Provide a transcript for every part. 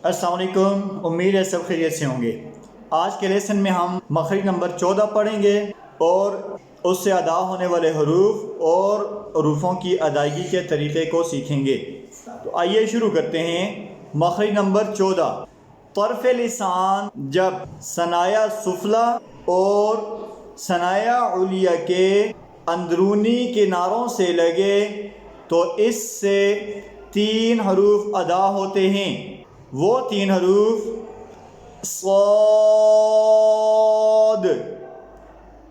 السلام علیکم، امید ہے سب خیریت سے ہوں گے۔ آج کے لیسن میں ہم مخرج نمبر 14 پڑھیں گے اور اس سے ادا ہونے والے حروف اور حروفوں کی ادائیگی کے طریقے کو سیکھیں گے۔ تو آئیے شروع کرتے ہیں۔ مخرج نمبر 14، طرف لسان جب ثنایا سفلی اور ثنایا علیہ کے اندرونی کناروں سے لگے تو اس سے 3 حروف ادا ہوتے ہیں۔ وہ 3 حروف صاد،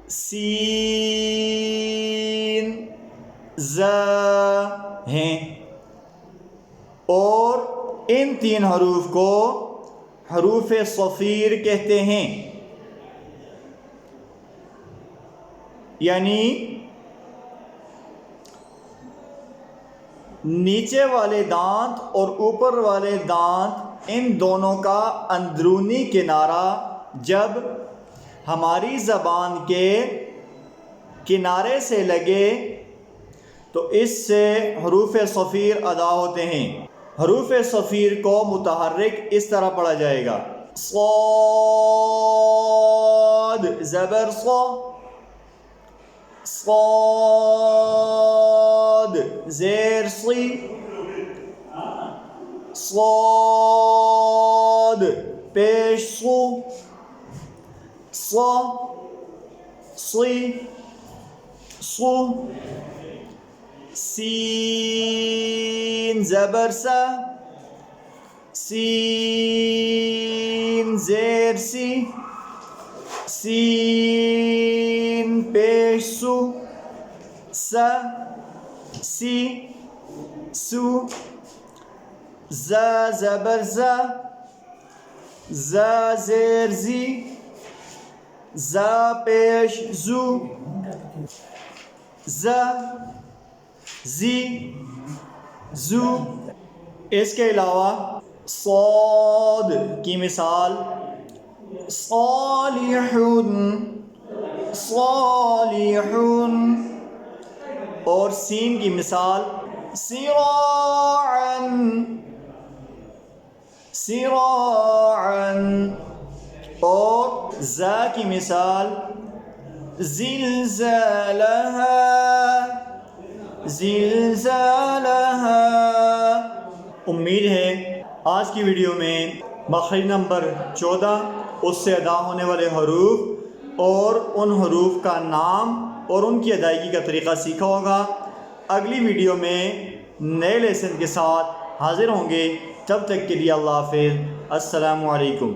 سین، ز ہیں، اور ان 3 حروف کو حروف صفیر کہتے ہیں، یعنی نیچے والے دانت اور اوپر والے دانت ان دونوں کا اندرونی کنارہ جب ہماری زبان کے کنارے سے لگے تو اس سے حروف صفیر ادا ہوتے ہیں۔ حروف صفیر کو متحرک اس طرح پڑھا جائے گا: صاد زبر ص، صاد زیر صی، صاد پیش صو، ص صی صو، سین زبر س، سین زیر سی، سین پیش سو، س سی سو، ز زبر ز، ز زیر زی، ز پیش زو، ز زی زو۔ اس کے علاوہ صاد کی مثال صالحون، صالحون، اور سین کی مثال صراعا، صراعا، اور ز کی مثال زلزالہا، زلزالہا۔ امید ہے آج کی ویڈیو میں مخرج نمبر 14، اس سے ادا ہونے والے حروف اور ان حروف کا نام اور ان کی ادائیگی کا طریقہ سیکھا ہوگا۔ اگلی ویڈیو میں نئے لیسن کے ساتھ حاضر ہوں گے۔ تب تک کے لیے اللہ حافظ، السلام علیکم۔